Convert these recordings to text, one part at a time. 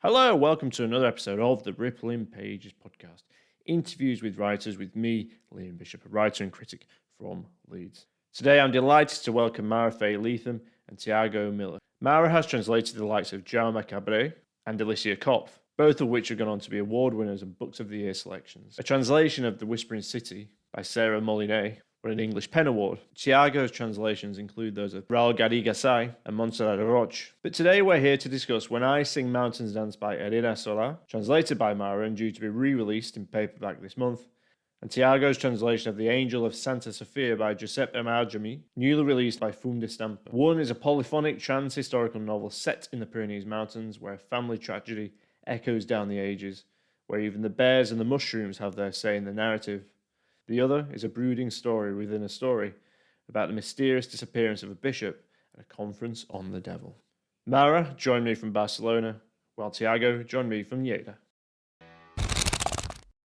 Hello, welcome to another episode of the Rippling Pages podcast. Interviews with writers with me, Liam Bishop, a writer and critic from Leeds. Today I'm delighted to welcome Mara Faye Lethem and Tiago Miller. Mara has translated the likes of Jaume and Alicia Kopf, both of which have gone on to be award winners and Books of the Year selections. A translation of The Whispering City by Sarah Molinet won an English Pen Award. Tiago's translations include those of Raul Garrigasai and Montserrat Roig. But today we're here to discuss When I Sing Mountains Dance by Irene Solà, translated by Mara and due to be re-released in paperback this month, and Tiago's translation of The Angel of Santa Sofia by Josep Emarjami, newly released by Funda Stampa. One is a polyphonic trans-historical novel set in the Pyrenees Mountains where family tragedy echoes down the ages, where even the bears and the mushrooms have their say in the narrative. The other is a brooding story within a story about the mysterious disappearance of a bishop at a conference on the devil. Mara joined me from Barcelona, while Tiago joined me from Lleida.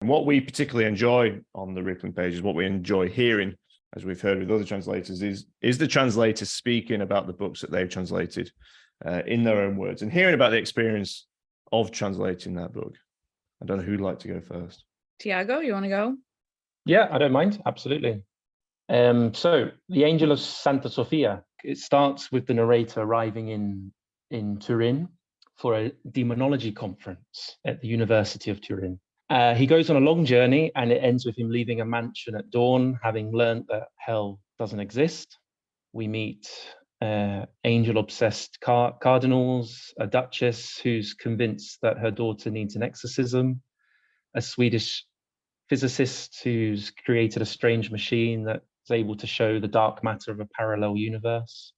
And what we particularly enjoy on the Rippling Pages, what we enjoy hearing, as we've heard with other translators, is the translators speaking about the books that they've translated in their own words and hearing about the experience of translating that book. I don't know who'd like to go first. Tiago, you want to go? Yeah, I don't mind. Absolutely. So The Angel of Santa Sofia, it starts with the narrator arriving in Turin for a demonology conference at the University of Turin. He goes on a long journey and it ends with him leaving a mansion at dawn, having learned that hell doesn't exist. We meet angel-obsessed cardinals, a duchess who's convinced that her daughter needs an exorcism, a Swedish physicist who's created a strange machine that's able to show the dark matter of a parallel universe.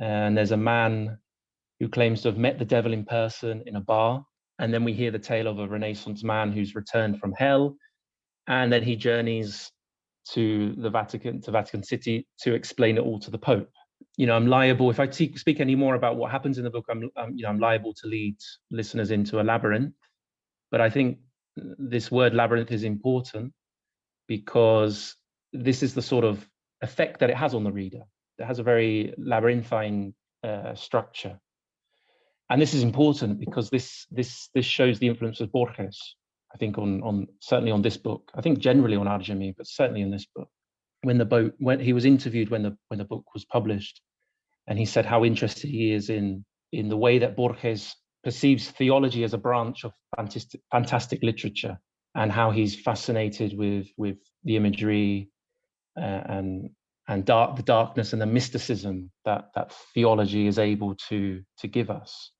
And there's a man who claims to have met the devil in person in a bar. And then we hear the tale of a Renaissance man who's returned from hell. And then he journeys to Vatican City to explain it all to the Pope. You know, I'm liable, if I speak any more about what happens in the book, I'm liable to lead listeners into a labyrinth. But I think this word labyrinth is important because this is the sort of effect that it has on the reader. It has a very labyrinthine structure. And this is important because this shows the influence of Borges, I think, on certainly on this book. I think generally on Arjami, but certainly in this book. When he was interviewed when the book was published, and he said how interested he is in the way that Borges perceives theology as a branch of fantastic literature, and how he's fascinated with the imagery and the darkness and the mysticism that theology is able to give us.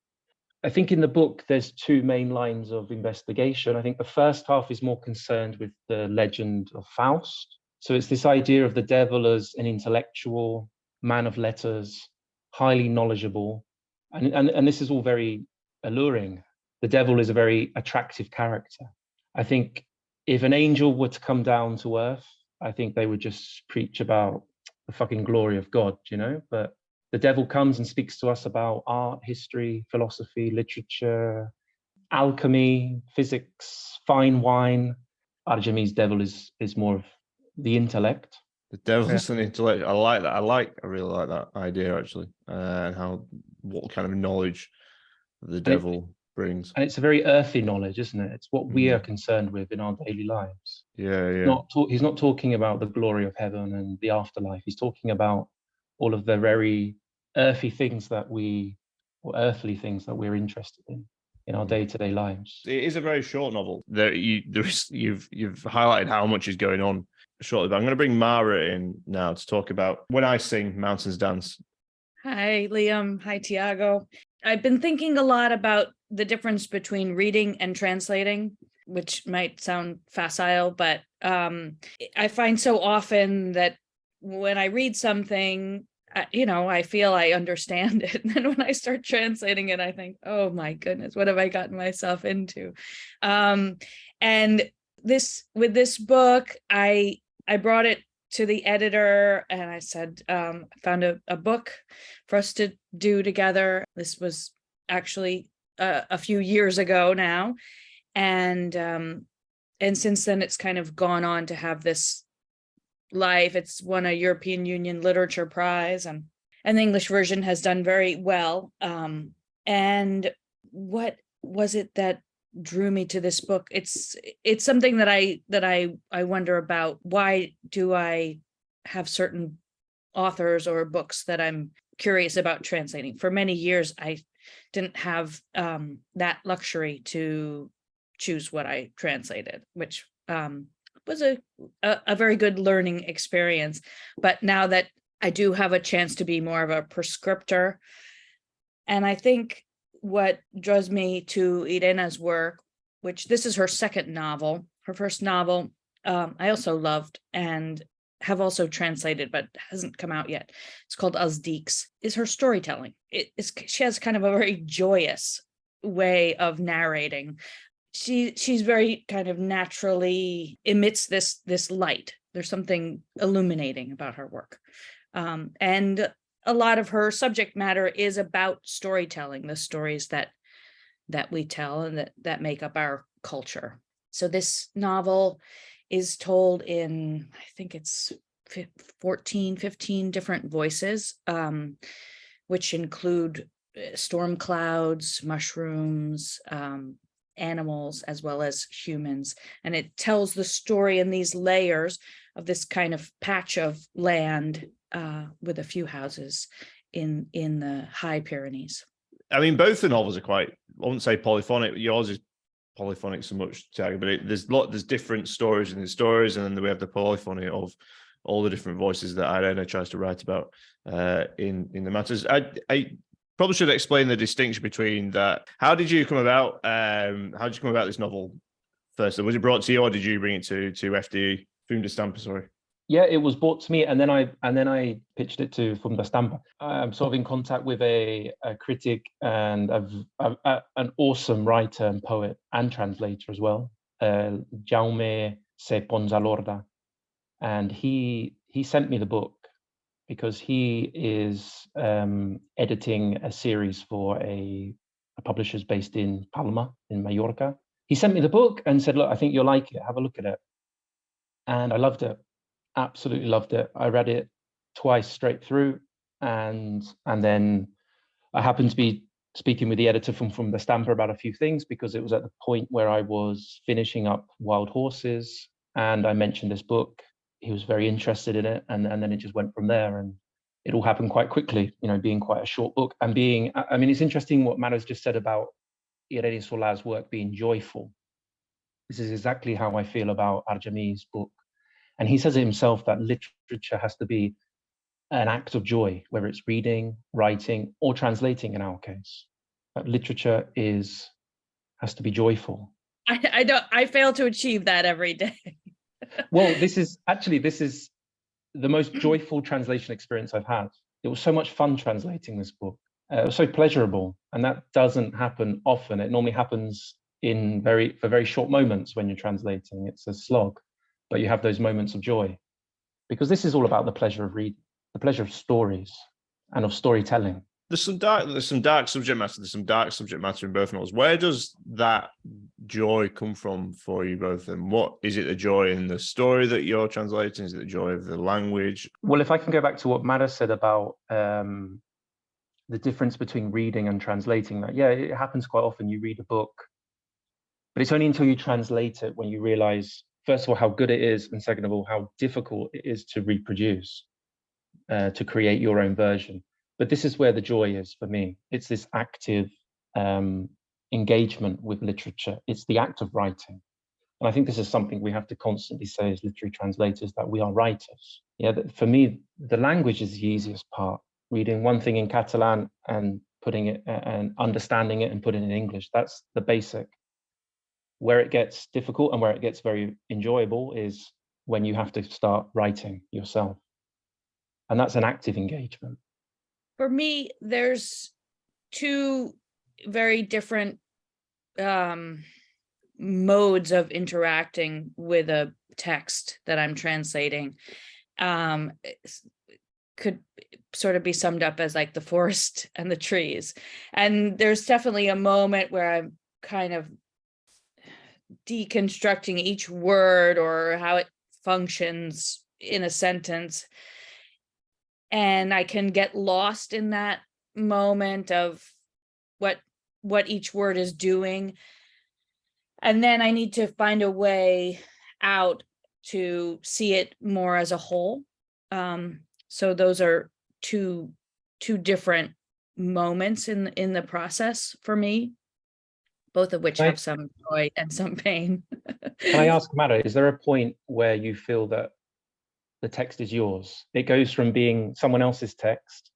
I think in the book there's two main lines of investigation. I think the first half is more concerned with the legend of Faust. So it's this idea of the devil as an intellectual, man of letters, highly knowledgeable, and this is all very alluring. The devil is a very attractive character. I think if an angel were to come down to earth, I think they would just preach about the fucking glory of God, you know? But the devil comes and speaks to us about art, history, philosophy, literature, alchemy, physics, fine wine. Arjami's devil is more of the intellect. The devil's an intellect. I like that. I really like that idea, actually, and what kind of knowledge the devil brings. And it's a very earthy knowledge, isn't it? It's what we are concerned with in our daily lives. Yeah. He's not talking about the glory of heaven and the afterlife. He's talking about all of the very earthly things that we're interested in our day-to-day lives. It is a very short novel. You've highlighted how much is going on shortly, but I'm going to bring Mara in now to talk about When I Sing Mountains Dance. Hi, Liam. Hi, Tiago. I've been thinking a lot about the difference between reading and translating, which might sound facile, but I find so often that when I read something, I feel I understand it. And then when I start translating it, I think, oh my goodness, what have I gotten myself into? And with this book, I brought it to the editor and I said, I found a book for us to do together. This was actually a few years ago now. And since then it's kind of gone on to have this life. It's won a European Union Literature Prize and the English version has done very well. And what was it that drew me to this book? It's something that I wonder about. Why do I have certain authors or books that I'm curious about translating? For many years, I didn't have that luxury to choose what I translated, which was a very good learning experience. But now that I do have a chance to be more of a prescriptor, and I think what draws me to Irene's work, which this is her second novel, her first novel, I also loved and have also translated, but hasn't come out yet. It's called Els Dics, is her storytelling. She has kind of a very joyous way of narrating. She's very kind of naturally emits this light. There's something illuminating about her work. And a lot of her subject matter is about storytelling, the stories that we tell and that make up our culture. So this novel is told in, I think it's 15 different voices, which include storm clouds, mushrooms, animals, as well as humans. And it tells the story in these layers of this kind of patch of land with a few houses in the High Pyrenees. I mean, both the novels are quite, I wouldn't say polyphonic. Yours is polyphonic so much, Tiago, but there's different stories in the stories, and then we have the polyphony of all the different voices that Irene tries to write about in the matters. I probably should explain the distinction between that. How did you come about? This novel first? Was it brought to you, or did you bring it to FDE? Fum de Stampa, sorry. Yeah, it was brought to me, and then I pitched it to Fum de Stampa. I'm sort of in contact with a critic and an awesome writer and poet and translator as well, Jaume Pons Alorda, and he sent me the book because he is editing a series for a publisher's based in Palma in Mallorca. He sent me the book and said, "Look, I think you'll like it. Have a look at it." And I loved it. Absolutely loved it. I read it twice straight through, and then I happened to be speaking with the editor from the Stampa about a few things, because it was at the point where I was finishing up Wild Horses, and I mentioned this book. He was very interested in it, and then it just went from there, and it all happened quite quickly, being quite a short book, and it's interesting what Manos just said about Irene Solà's work being joyful. This is exactly how I feel about Arjami's book. And he says it himself that literature has to be an act of joy, whether it's reading, writing, or translating in our case. But literature has to be joyful. I fail to achieve that every day. Well, this is the most joyful translation experience I've had. It was so much fun translating this book. It was so pleasurable, and that doesn't happen often. It normally happens for very short moments when you're translating. It's a slog. But you have those moments of joy, because this is all about the pleasure of reading, the pleasure of stories and of storytelling. There's some dark subject matter. There's some dark subject matter in both novels. Where does that joy come from for you both? And what is it? The joy in the story that you're translating? Is it the joy of the language? Well, if I can go back to what Mara said about the difference between reading and translating, that it happens quite often. You read a book, but it's only until you translate it when you realize, first of all, how good it is, and second of all, how difficult it is to reproduce, to create your own version. But this is where the joy is for me. It's this active engagement with literature. It's the act of writing. And I think this is something we have to constantly say as literary translators, that we are writers. For me, the language is the easiest part. Reading one thing in Catalan and putting it and understanding it and putting it in English, that's the basic. Where it gets difficult and where it gets very enjoyable is when you have to start writing yourself. And that's an active engagement. For me, there's two very different modes of interacting with a text that I'm translating. Could sort of be summed up as like the forest and the trees. And there's definitely a moment where I'm kind of deconstructing each word or how it functions in a sentence, and I can get lost in that moment of what what each word is doing. And then I need to find a way out to see it more as a whole. So those are two different moments in the process for me, both of which have some joy and some pain. Can I ask, Mara, is there a point where you feel that the text is yours? It goes from being someone else's text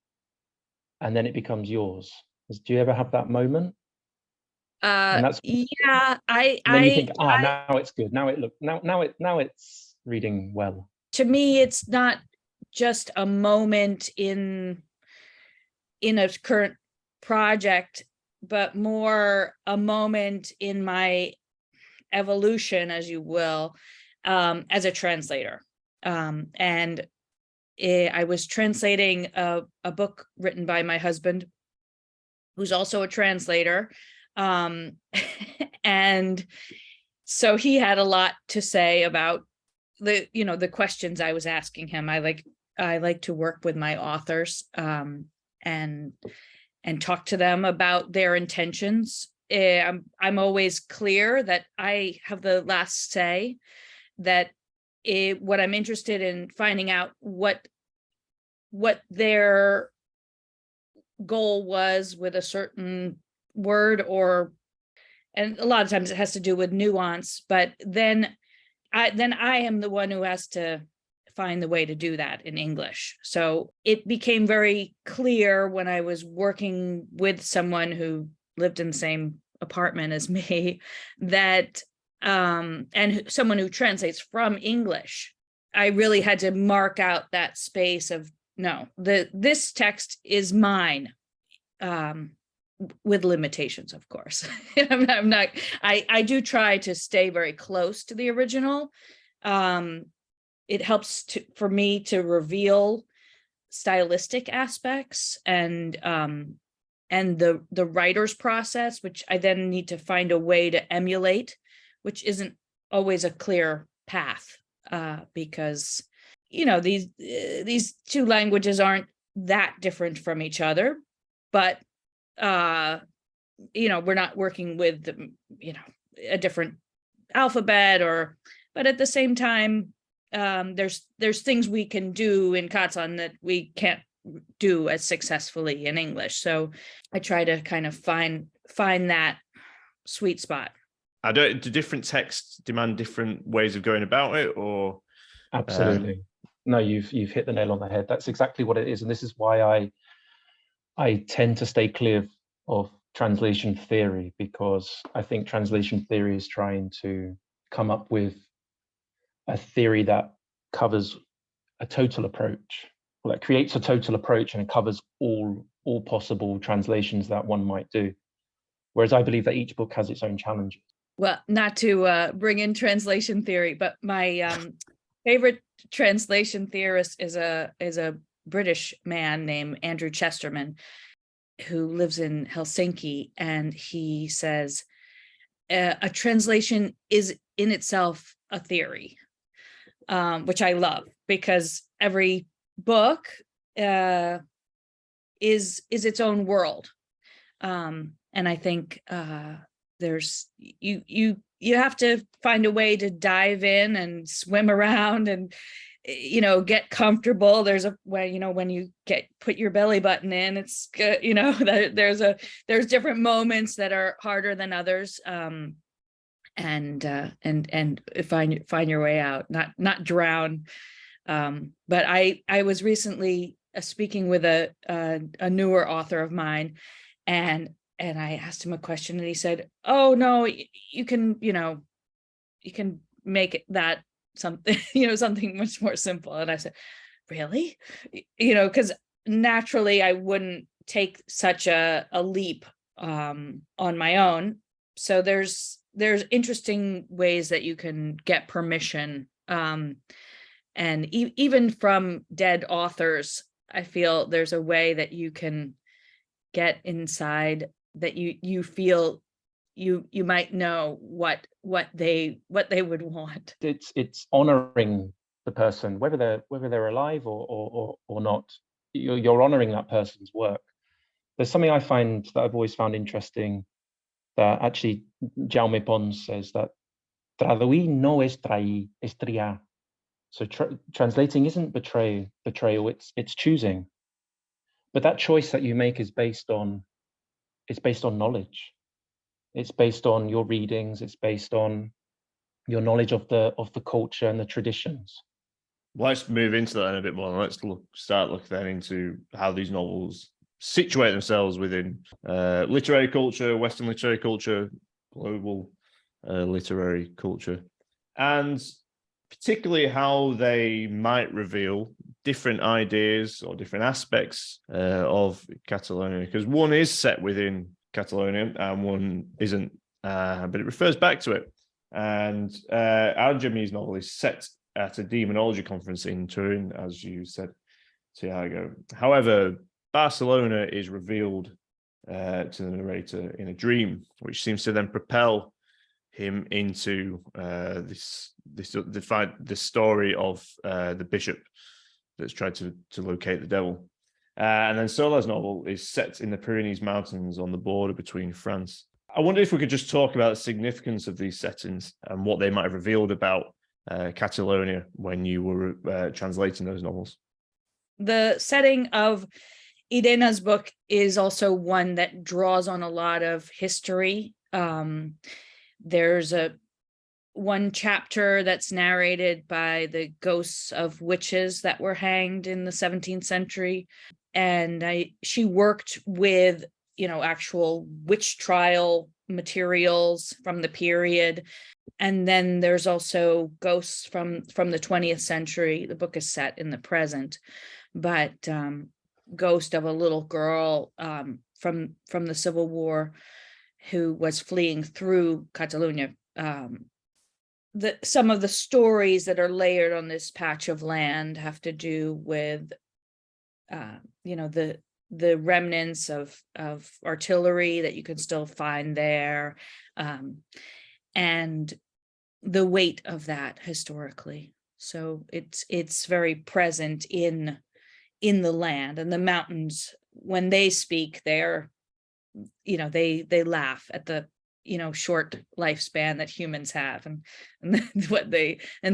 and then it becomes yours. Do you ever have that moment? Yeah, and then you think, now it's good. Now it's reading well. To me, it's not just a moment in a current project, but more a moment in my evolution, as you will, as a translator. And I was translating a book written by my husband, who's also a translator. And so he had a lot to say about the questions I was asking him. I like to work with my authors, and talk to them about their intentions. I'm always clear that I have the last say, that what I'm interested in finding out what their goal was with a certain word, and a lot of times it has to do with nuance, but then I am the one who has to find the way to do that in English. So it became very clear when I was working with someone who lived in the same apartment as me, that and someone who translates from English, I really had to mark out that space of, no, this text is mine, with limitations, of course. I'm not, I do try to stay very close to the original. It helps for me to reveal stylistic aspects and the writer's process, which I then need to find a way to emulate, which isn't always a clear path, because these two languages aren't that different from each other, but we're not working with a different alphabet, but at the same time, there's things we can do in Catalan that we can't do as successfully in English. So I try to kind of find that sweet spot. Do different texts demand different ways of going about it, or? Absolutely. No, you've hit the nail on the head. That's exactly what it is, and this is why I tend to stay clear of translation theory, because I think translation theory is trying to come up with a theory that covers a total approach, or that creates a total approach and it covers all possible translations that one might do. Whereas I believe that each book has its own challenges. Well, not to bring in translation theory, but my favorite translation theorist is a British man named Andrew Chesterman, who lives in Helsinki, and he says a translation is in itself a theory, which I love, because every book is its own world, and I think there's you have to find a way to dive in and swim around and get comfortable. There's a way, when you put your belly button in, it's good, there's different moments that are harder than others, and find your way out, not drown. But I was recently speaking with a newer author of mine, and I asked him a question, and he said, "Oh no, you can make that something, something much more simple." And I said, "Really?" Because naturally I wouldn't take such a leap on my own. So there's interesting ways that you can get permission, and even from dead authors, I feel there's a way that you can get inside, that you feel you might know what they would want. It's honoring the person, whether they're alive or not. You're honoring that person's work. There's something I find that I've always found interesting that actually Jaume Pons says that traduir no es trair, es triar. So translating isn't betrayal, it's choosing. But that choice that you make is based on knowledge. It's based on your readings, it's based on your knowledge of the culture and the traditions. Let's move into that in a bit more. Let's start looking then into how these novels situate themselves within literary culture, Western literary culture, global literary culture, and particularly how they might reveal different ideas or different aspects of Catalonia, because one is set within Catalonia and one isn't, but it refers back to it. And Al-Jami's novel is set at a demonology conference in Turin, as you said, Tiago. However, Barcelona is revealed to the narrator in a dream, which seems to then propel him into the story of the bishop that's tried to locate the devil. And then Solà's novel is set in the Pyrenees Mountains on the border between France. I wonder if we could just talk about the significance of these settings and what they might have revealed about Catalonia when you were translating those novels. The setting of Irene's book is also one that draws on a lot of history. There's one chapter that's narrated by the ghosts of witches that were hanged in the 17th century. And she worked with, actual witch trial materials from the period. And then there's also ghosts from the 20th century. The book is set in the present, but ghost of a little girl from the Civil War who was fleeing through Catalonia. Some of the stories that are layered on this patch of land have to do with, the remnants of artillery that you can still find there, and the weight of that historically. So it's very present in the land, and the mountains, when they speak, they laugh at the short lifespan that humans have and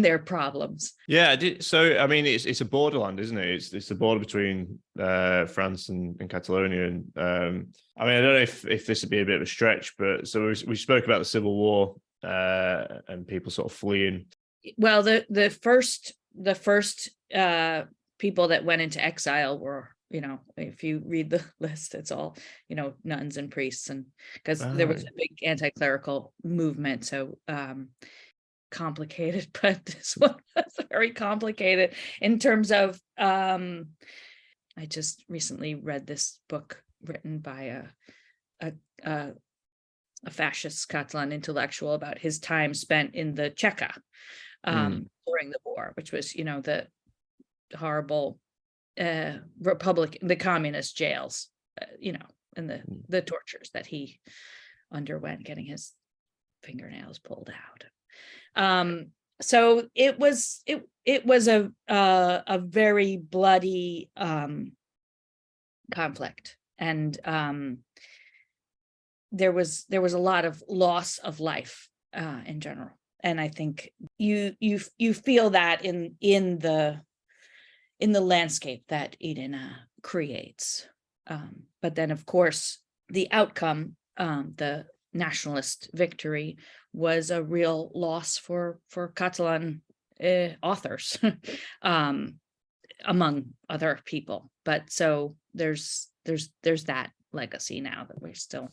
their problems. Yeah, I did. So I mean, it's a borderland, isn't it? It's the border between France and Catalonia. And I mean, I don't know if this would be a bit of a stretch, but so we spoke about the Civil War and people sort of fleeing. Well, the first people that went into exile were, if you read the list, it's all, nuns and priests, and because there was a big anti-clerical movement. So complicated, but this one was very complicated in terms of, I just recently read this book written by a fascist Catalan intellectual about his time spent in the Cheka during the war, which was, the horrible the communist jails, and the tortures that he underwent getting his fingernails pulled out. So it was a very bloody conflict, and there was a lot of loss of life in general, and I think you feel that in the landscape that Irene creates. But then, of course, the outcome, the nationalist victory, was a real loss for Catalan authors, among other people. But so there's that legacy now that we're still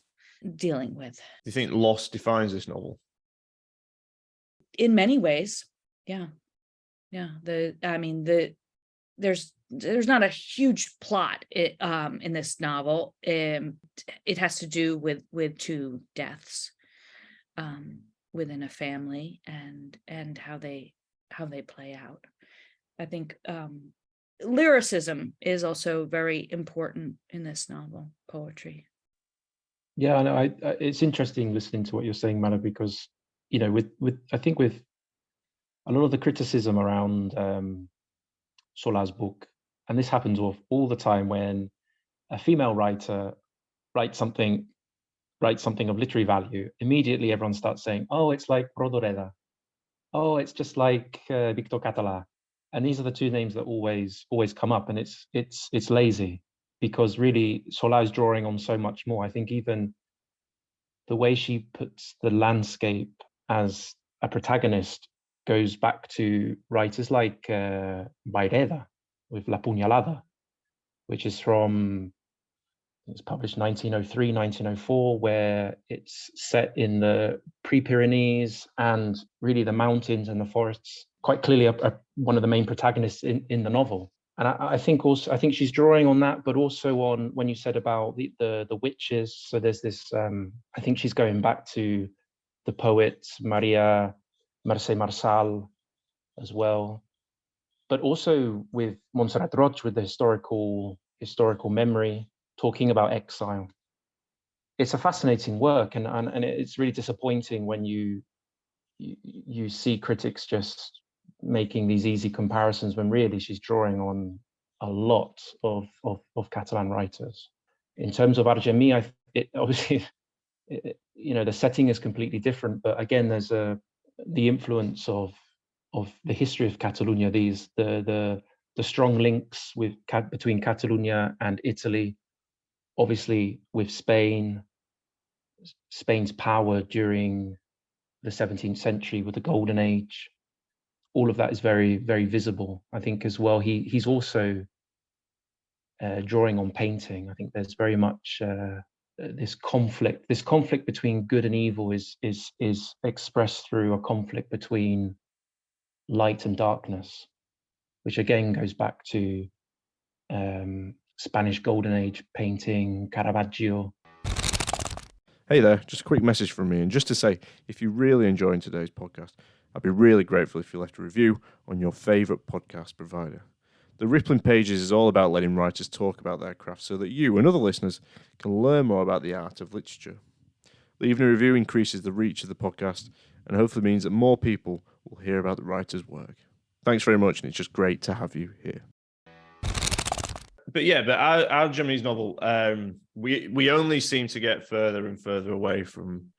dealing with. Do you think loss defines this novel? In many ways, yeah. There's not a huge plot in this novel. It has to do with two deaths within a family and how they play out. I think lyricism is also very important in this novel, poetry. Yeah, I know. It's interesting listening to what you're saying, Manu, because with I think with a lot of the criticism around Solà's book, and this happens all the time when a female writer writes something writes something of literary value, immediately everyone starts saying, oh, it's like Rodoreda. Oh, it's just like Víctor Català. And these are the two names that always come up, and it's lazy, because really Solà is drawing on so much more. I think even the way she puts the landscape as a protagonist goes back to writers like Vayreda with La Puñalada, which is from, it's published 1903, 1904, where it's set in the pre-Pyrenees and really the mountains and the forests, quite clearly one of the main protagonists in the novel. And I think she's drawing on that, but also on when you said about the witches. So there's this, I think she's going back to the poets Mercè Marçal as well, but also with Montserrat Roig, with the historical memory, talking about exile. It's a fascinating work, and it's really disappointing when you see critics just making these easy comparisons when really she's drawing on a lot of Catalan writers. In terms of Argemí, obviously, the setting is completely different, but again, there's the influence of the history of Catalonia, the strong links between Catalonia and Italy, obviously with Spain's power during the 17th century with the Golden Age. All of that is very, very visible. I think as well, he's also drawing on painting. I think there's very much this conflict between good and evil is expressed through a conflict between light and darkness, which again goes back to Spanish Golden Age painting, Caravaggio. Hey there, just a quick message from me, and just to say, if you're really enjoying today's podcast, I'd be really grateful if you left a review on your favourite podcast provider. The Rippling Pages is all about letting writers talk about their craft so that you and other listeners can learn more about the art of literature. Leaving a review increases the reach of the podcast and hopefully means that more people will hear about the writer's work. Thanks very much, and it's just great to have you here. But Argemí's novel, we only seem to get further and further away from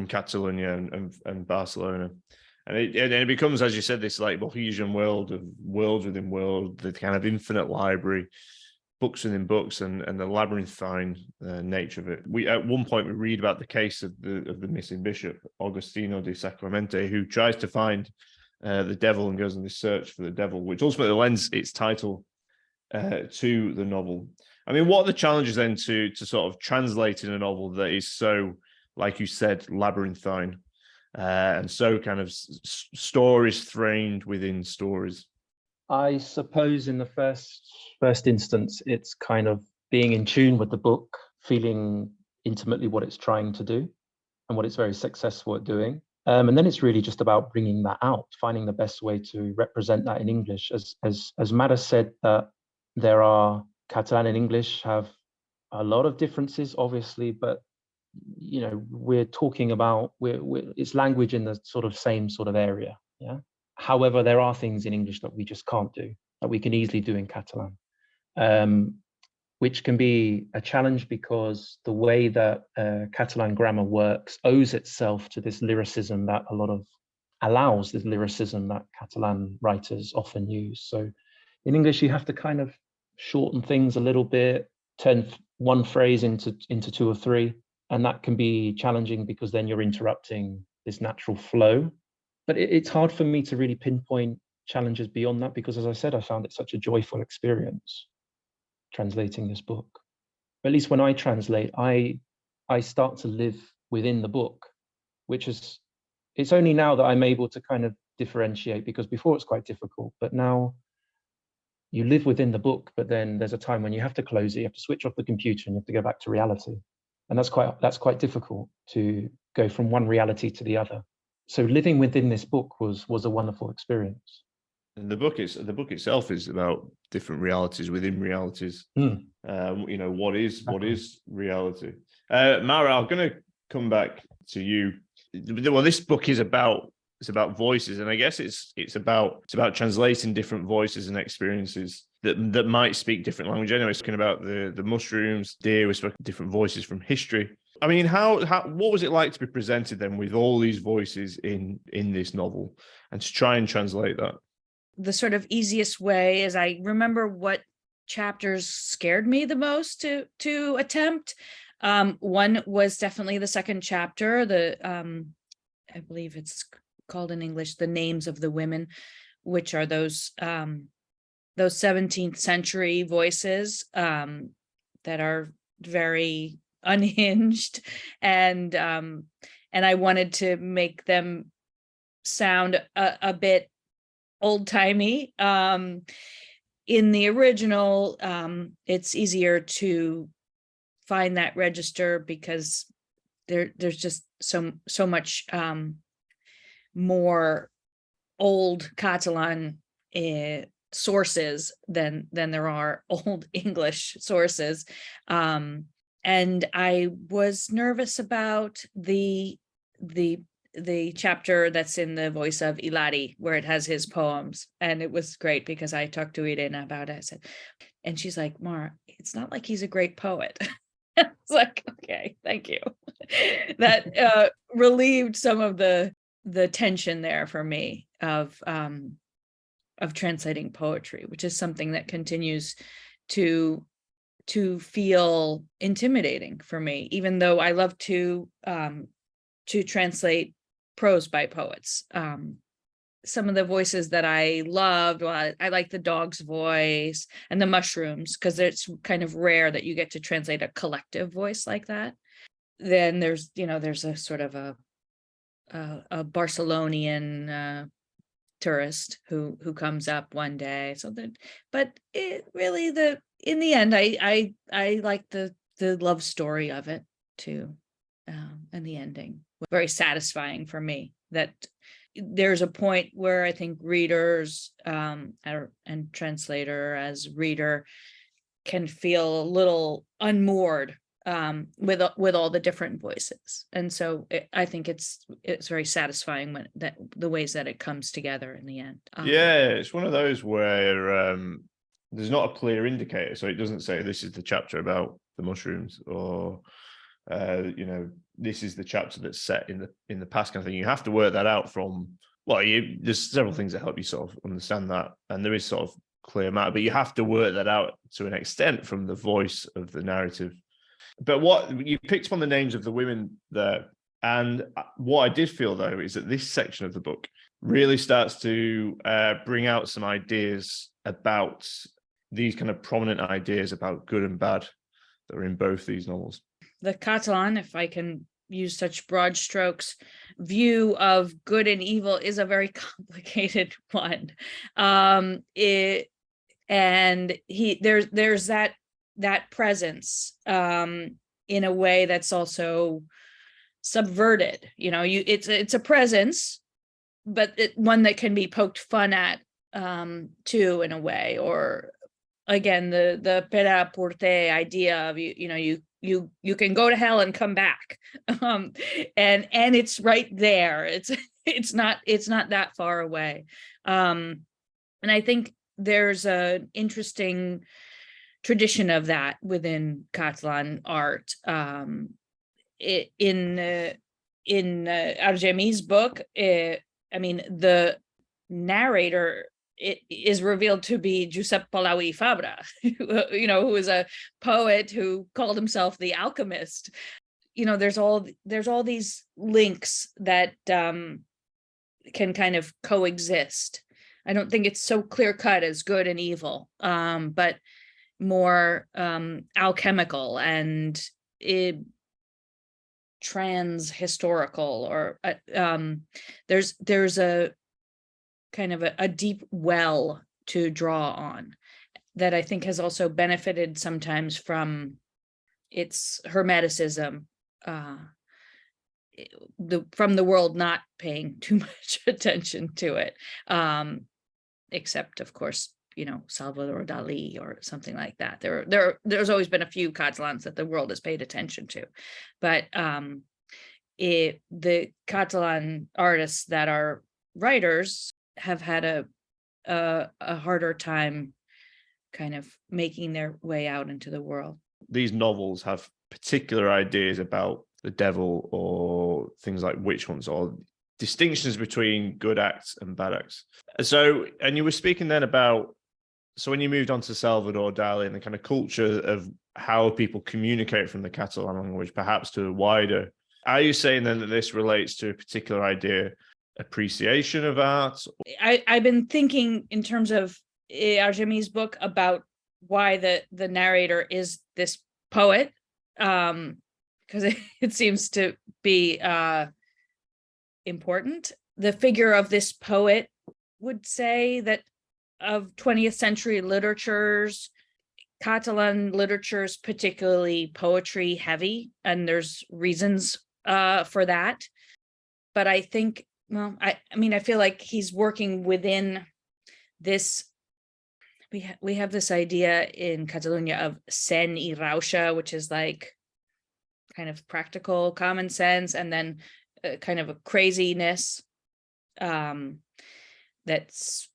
Catalonia and Barcelona. And it becomes, as you said, this like Borgesian world of world within world, the kind of infinite library, books within books, and the labyrinthine nature of it. At one point we read about the case of the missing bishop, Agostino di Sacramente, who tries to find the devil and goes on this search for the devil, which ultimately lends its title to the novel. I mean, what are the challenges then to sort of translating a novel that is so, like you said, labyrinthine? And so kind of stories framed within stories? I suppose in the first instance, it's kind of being in tune with the book, feeling intimately what it's trying to do and what it's very successful at doing. And then it's really just about bringing that out, finding the best way to represent that in English. As Mara said, that there are Catalan and English have a lot of differences, obviously, but we're talking about it's language in the same sort of area. Yeah. However, there are things in English that we just can't do, that we can easily do in Catalan, which can be a challenge because the way that Catalan grammar works owes itself to this lyricism that allows this lyricism that Catalan writers often use. So in English, you have to kind of shorten things a little bit, turn one phrase into two or three. And that can be challenging because then you're interrupting this natural flow. But it's hard for me to really pinpoint challenges beyond that because, as I said, I found it such a joyful experience translating this book. At least when I translate, I start to live within the book, it's only now that I'm able to kind of differentiate, because before it's quite difficult, but now you live within the book, but then there's a time when you have to close it, you have to switch off the computer and you have to go back to reality. And that's quite difficult to go from one reality to the other. So living within this book was a wonderful experience. And the book itself is about different realities within realities. What is reality? Mara, I'm going to come back to you. Well, this book is about voices, and I guess it's about translating different voices and experiences that might speak different language. Anyway, speaking about the mushrooms, deer, we spoke different voices from history. I mean, what was it like to be presented then with all these voices in this novel and to try and translate that? The sort of easiest way is I remember what chapters scared me the most to attempt. One was definitely the second chapter, I believe it's called in English, The Names of the Women, which are those 17th century voices that are very unhinged, and I wanted to make them sound a bit old-timey. In the original, it's easier to find that register because there's just so much more old Catalan sources than there are old English sources. And I was nervous about the chapter that's in the voice of Ilari, where it has his poems. And it was great because I talked to Irene about it. I said, and she's like, Mara, it's not like he's a great poet. It's like, okay, thank you. That relieved some of the tension there for me of translating poetry, which is something that continues to feel intimidating for me, even though I love to translate prose by poets. Some of the voices that I loved, well, I like the dog's voice and the mushrooms, because it's kind of rare that you get to translate a collective voice like that. Then there's a sort of a Barcelonian tourist who comes up one day. So that, but it really, in the end, I like the love story of it too, and the ending. Very satisfying for me that there's a point where I think readers and translator as reader can feel a little unmoored with all the different voices, and so I think it's very satisfying when the ways that it comes together in the end. Yeah, it's one of those where there's not a clear indicator, so it doesn't say this is the chapter about the mushrooms, or this is the chapter that's set in the past kind of thing. You have to work that out from, well, there's several things that help you sort of understand that, and there is sort of clear matter, but you have to work that out to an extent from the voice of the narrative. But what you picked up on the names of the women there, and what I did feel though is that this section of the book really starts to bring out some ideas about these kind of prominent ideas about good and bad that are in both these novels. The Catalan, if I can use such broad strokes, view of good and evil is a very complicated one. There's that presence in a way that's also subverted. It's a presence, but one that can be poked fun at too, in a way. Or again, the pera purte idea of you can go to hell and come back, and it's right there. It's not that far away, and I think there's an interesting tradition of that within Catalan art. In Argemi's book, the narrator, it is revealed to be Josep Palau I Fabre, who was a poet who called himself the alchemist. There's all these links that can kind of coexist. I don't think it's so clear cut as good and evil, but more alchemical and trans-historical, or there's a kind of a deep well to draw on that I think has also benefited sometimes from its hermeticism, from the world not paying too much attention to it, except of course Salvador Dali or something like that. There's always been a few Catalans that the world has paid attention to, but the Catalan artists that are writers have had a harder time kind of making their way out into the world. These novels have particular ideas about the devil or things like witch hunts or distinctions between good acts and bad acts. So, and you were speaking then about, so when you moved on to Salvador Dali and the kind of culture of how people communicate from the Catalan language, perhaps to a wider, are you saying then that this relates to a particular idea, appreciation of art? I've been thinking in terms of Argemi's book about why the narrator is this poet, because it seems to be important. The figure of this poet would say that of 20th century literatures, Catalan literature is particularly poetry heavy, and there's reasons for that. But I think, well, I mean, I feel like he's working within this. We have this idea in Catalonia of sen y rauxa, which is like kind of practical common sense, and then kind of a craziness that's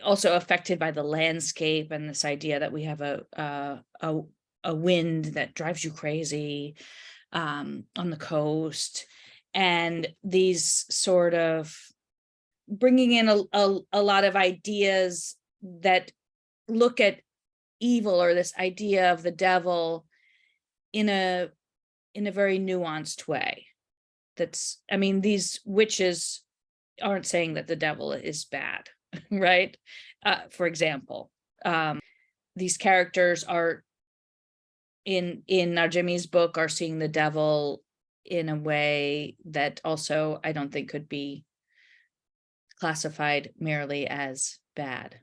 also affected by the landscape, and this idea that we have a wind that drives you crazy on the coast, and these sort of bringing in a lot of ideas that look at evil, or this idea of the devil in a very nuanced way. That's, I mean, these witches aren't saying that the devil is bad, right? For example, these characters are in Argemi's book are seeing the devil in a way that also I don't think could be classified merely as bad.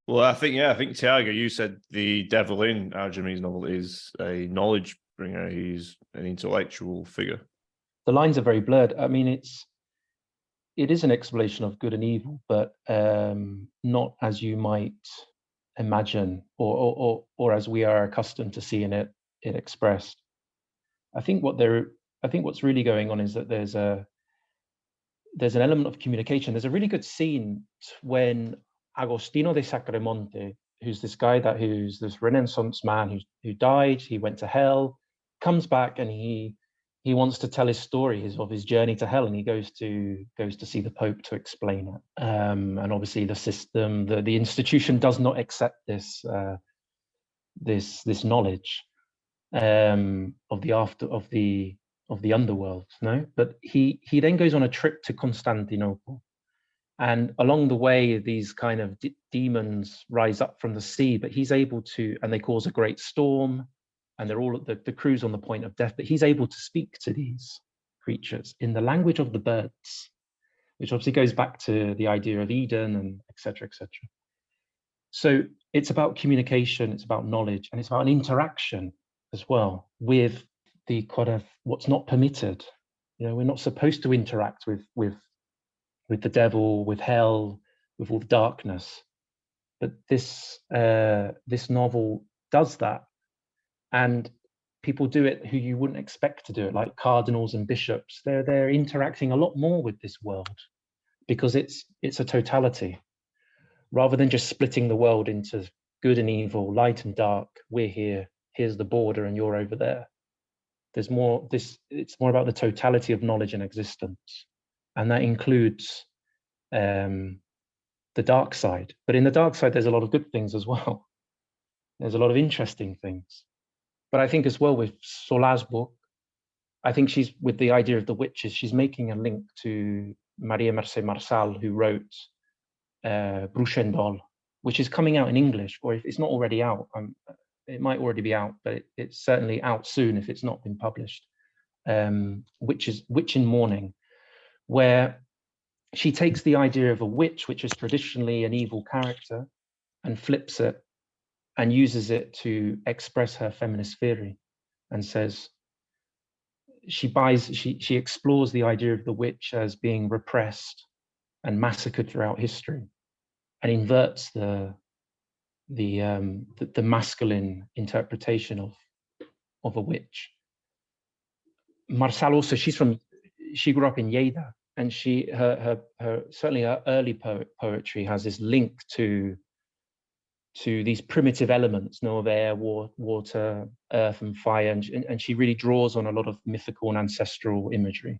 Well, I think Tiago, you said the devil in Argemi's novel is a knowledge bringer. He's an intellectual figure. The lines are very blurred. I mean, it is an exploration of good and evil, but not as you might imagine, or as we are accustomed to seeing it expressed. I think what's really going on is that there's an element of communication. There's a really good scene when Agostino de Sacremonte, who's this guy who's this Renaissance man who died, he went to hell, comes back, and he wants to tell his story of his journey to hell, and he goes to see the Pope to explain it. And obviously the system, the institution does not accept this knowledge of the underworld, no? But he then goes on a trip to Constantinople, and along the way these kind of demons rise up from the sea, but he's able to, and they cause a great storm, and they're all the crew's on the point of death, but he's able to speak to these creatures in the language of the birds, which obviously goes back to the idea of Eden and etc., etc. So it's about communication, it's about knowledge, and it's about an interaction as well with the kind of what's not permitted. You know, we're not supposed to interact with the devil, with hell, with all the darkness. But this novel does that. And people do it who you wouldn't expect to do it, like cardinals and bishops. They're interacting a lot more with this world because it's a totality. Rather than just splitting the world into good and evil, light and dark, we're here, here's the border, and you're over there. There's more, it's more about the totality of knowledge and existence. And that includes the dark side. But in the dark side, there's a lot of good things as well. There's a lot of interesting things. But I think as well with Solà's book, I think she's, with the idea of the witches, she's making a link to Maria Mercè Marçal, who wrote Bruixendol, which is coming out in English, or if it's not already out, it might already be out, but it's certainly out soon if it's not been published, which is Witch in Mourning, where she takes the idea of a witch, which is traditionally an evil character, and flips it and uses it to express her feminist theory, and says she explores the idea of the witch as being repressed and massacred throughout history, and inverts the masculine interpretation of a witch. Marçal also, she grew up in Lleida, and her certainly her early poetry has this link to to these primitive elements, of air, water, earth, and fire, and she really draws on a lot of mythical and ancestral imagery.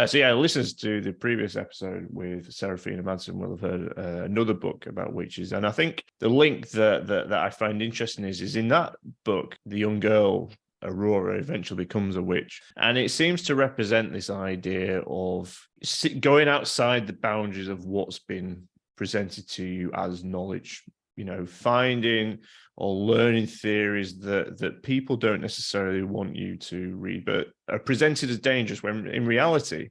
So yeah, listeners to the previous episode with Serafina Madsen will have heard another book about witches, and I think the link that I find interesting is in that book, the young girl Aurora eventually becomes a witch, and it seems to represent this idea of going outside the boundaries of what's been presented to you as knowledge. Finding or learning theories that people don't necessarily want you to read, but are presented as dangerous, when in reality,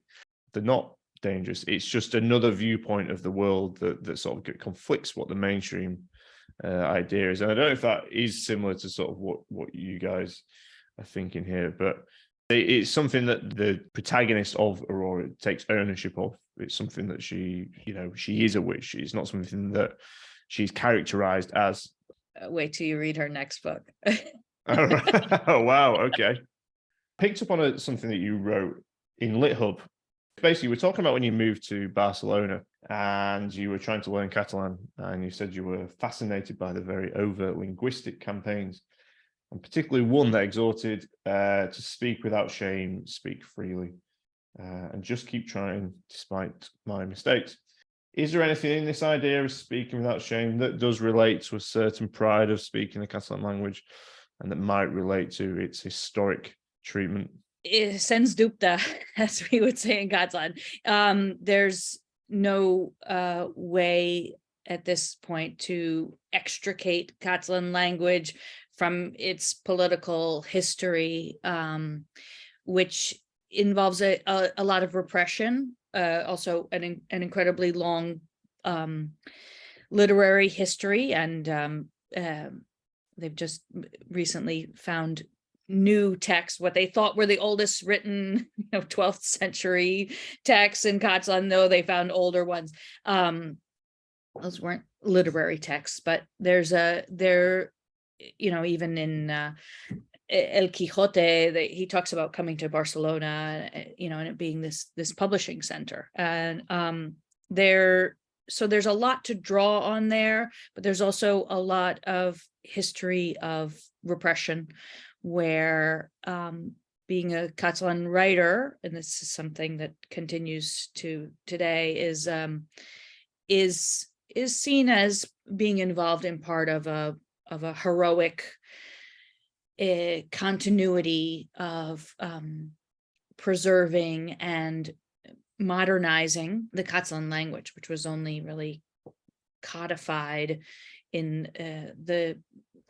they're not dangerous. It's just another viewpoint of the world that sort of conflicts what the mainstream idea is. And I don't know if that is similar to sort of what you guys are thinking here, but it's something that the protagonist of Aurora takes ownership of. It's something that she is a witch. It's not something that she's characterized as. Wait till you read her next book. Oh, wow. Okay. Picked up on something that you wrote in LitHub. Basically, we're talking about when you moved to Barcelona and you were trying to learn Catalan, and you said you were fascinated by the very overt linguistic campaigns, and particularly one that exhorted to speak without shame, speak freely, and just keep trying despite my mistakes. Is there anything in this idea of speaking without shame that does relate to a certain pride of speaking the Catalan language, and that might relate to its historic treatment? Sens dubte, as we would say in Catalan. There's no way at this point to extricate Catalan language from its political history, which involves a lot of repression. Also an incredibly long literary history, and they've just recently found new texts, what they thought were the oldest written 12th century texts in Catalan, though they found older ones. Those weren't literary texts, but even in El Quijote, he talks about coming to Barcelona, and it being this publishing center. And there's a lot to draw on there, but there's also a lot of history of repression, where being a Catalan writer, and this is something that continues to today, is seen as being involved in part of a heroic continuity of preserving and modernizing the Catalan language, which was only really codified in the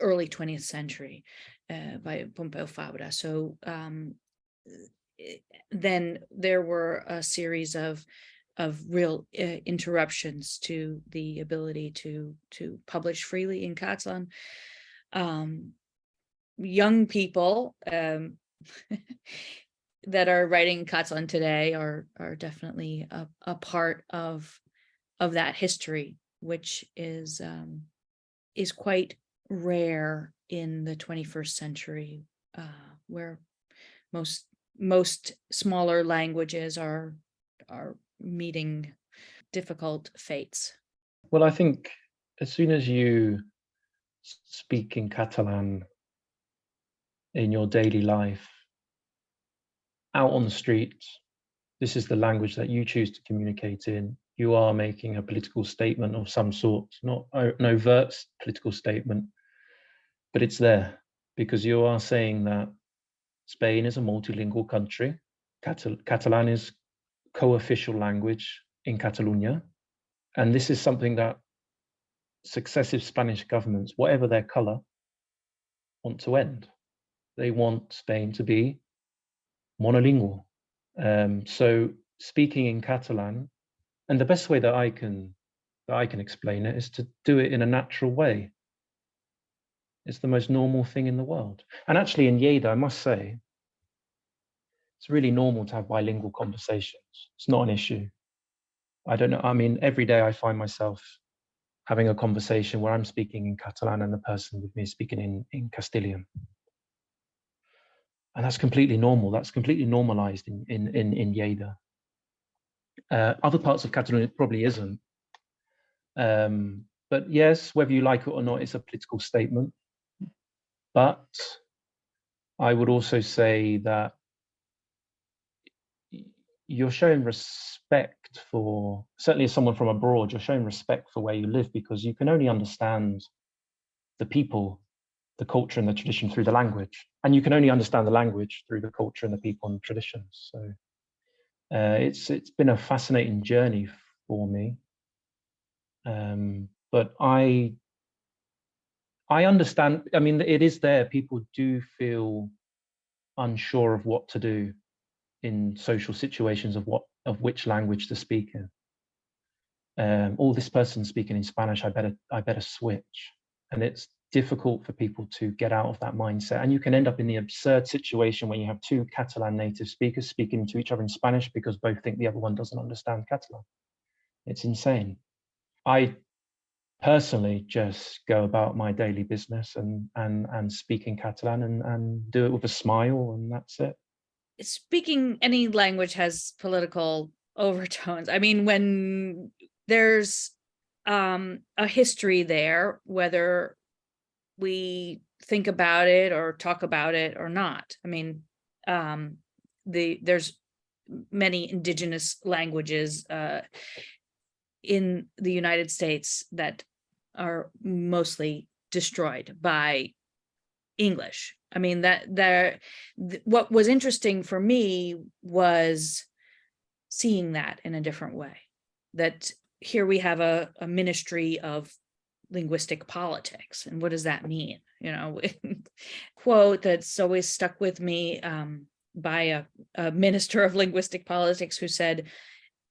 early 20th century by Pompeu Fabra. So then there were a series of real interruptions to the ability to publish freely in Catalan. Young people that are writing Catalan today are definitely a part of that history, which is quite rare in the 21st century, where most smaller languages are meeting difficult fates. Well, I think as soon as you speak in Catalan in your daily life, out on the streets, this is the language that you choose to communicate in. You are making a political statement of some sort, not an overt political statement, but it's there because you are saying that Spain is a multilingual country. Catalan is co-official language in Catalonia. And this is something that successive Spanish governments, whatever their color, want to end. They want Spain to be monolingual. So speaking in Catalan, and the best way that I can explain it is to do it in a natural way. It's the most normal thing in the world. And actually in Lleida, I must say, it's really normal to have bilingual conversations. It's not an issue. I don't know. I mean, every day I find myself having a conversation where I'm speaking in Catalan and the person with me is speaking in Castilian. And that's completely normal. That's completely normalized in Lleida. Other parts of Catalonia, it probably isn't. But yes, whether you like it or not, it's a political statement. But I would also say that you're showing respect for, certainly as someone from abroad, you're showing respect for where you live, because you can only understand the people, the culture and the tradition through the language. And you can only understand the language through the culture and the people and the traditions. So it's been a fascinating journey for me. But I understand, I mean, it is there. People do feel unsure of what to do in social situations, of which language to speak in. This person's speaking in Spanish, I better switch. And it's difficult for people to get out of that mindset. And you can end up in the absurd situation when you have two Catalan native speakers speaking to each other in Spanish because both think the other one doesn't understand Catalan. It's insane. I personally just go about my daily business and speak in Catalan and do it with a smile, and that's it. Speaking any language has political overtones. I mean, when there's a history there, whether we think about it or talk about it or not. I mean, there's many indigenous languages in the United States that are mostly destroyed by English. I mean, what was interesting for me was seeing that in a different way, that here we have a ministry of linguistic politics. And what does that mean? You know, quote that's always stuck with me by a minister of linguistic politics who said,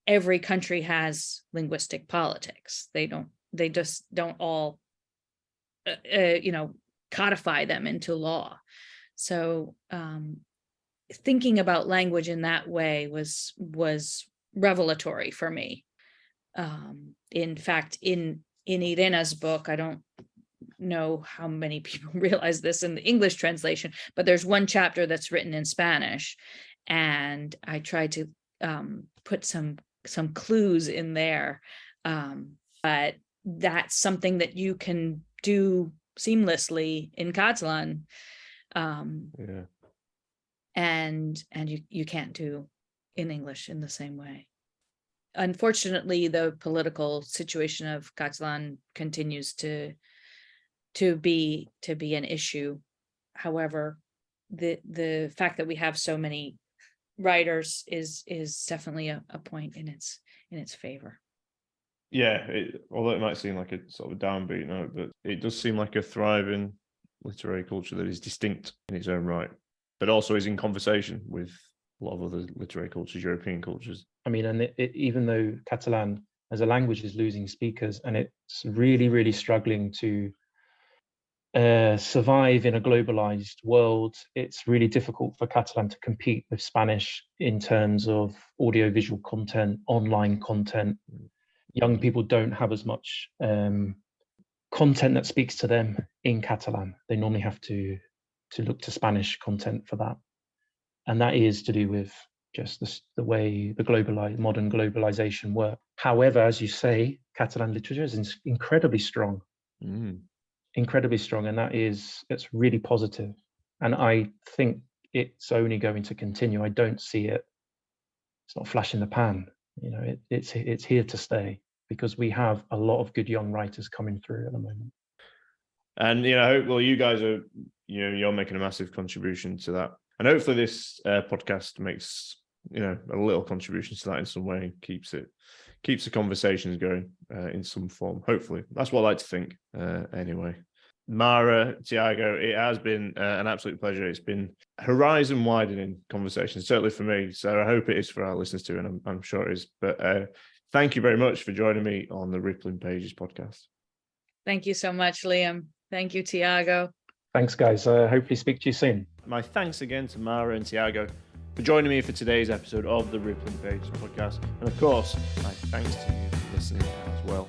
every country has linguistic politics. They just don't all, codify them into law. So thinking about language in that way was revelatory for me. In fact, in Irene's book, I don't know how many people realize this in the English translation, but there's one chapter that's written in Spanish, and I tried to put some clues in there, but that's something that you can do seamlessly in Catalan, and you can't do in English in the same way. Unfortunately, the political situation of Catalan continues to be an issue. However, the fact that we have so many writers is definitely a point in its favor. Yeah, although it might seem like a sort of a downbeat note, but it does seem like a thriving literary culture that is distinct in its own right, but also is in conversation with a lot of other literary cultures, European cultures. I mean, and even though Catalan as a language is losing speakers, and it's really, really struggling to survive in a globalized world, it's really difficult for Catalan to compete with Spanish in terms of audiovisual content, online content. Young people don't have as much content that speaks to them in Catalan. They normally have to look to Spanish content for that. And that is to do with just the way the modern globalization works. However, as you say, Catalan literature is incredibly strong. Incredibly strong, and it's really positive. And I think it's only going to continue. I don't see it. It's not a flash in the pan. You know, it's here to stay, because we have a lot of good young writers coming through at the moment. And you guys are, you're making a massive contribution to that, and hopefully this podcast makes a little contribution to that in some way, keeps the conversations going in some form. Hopefully, that's what I like to think. Anyway, Mara, Tiago, it has been an absolute pleasure. It's been horizon widening conversation, certainly for me. So I hope it is for our listeners too, and I'm sure it is. But thank you very much for joining me on the Rippling Pages podcast. Thank you so much, Liam. Thank you, Tiago. Thanks, guys. Hopefully speak to you soon. My thanks again to Mara and Tiago for joining me for today's episode of the Rippling Pages podcast. And of course, my thanks to you for listening as well.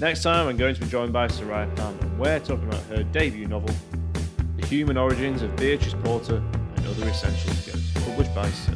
Next time, I'm going to be joined by Soraya Palmer, and we're talking about her debut novel, The Human Origins of Beatrice Porter and Other Essential Skills, published by Sir.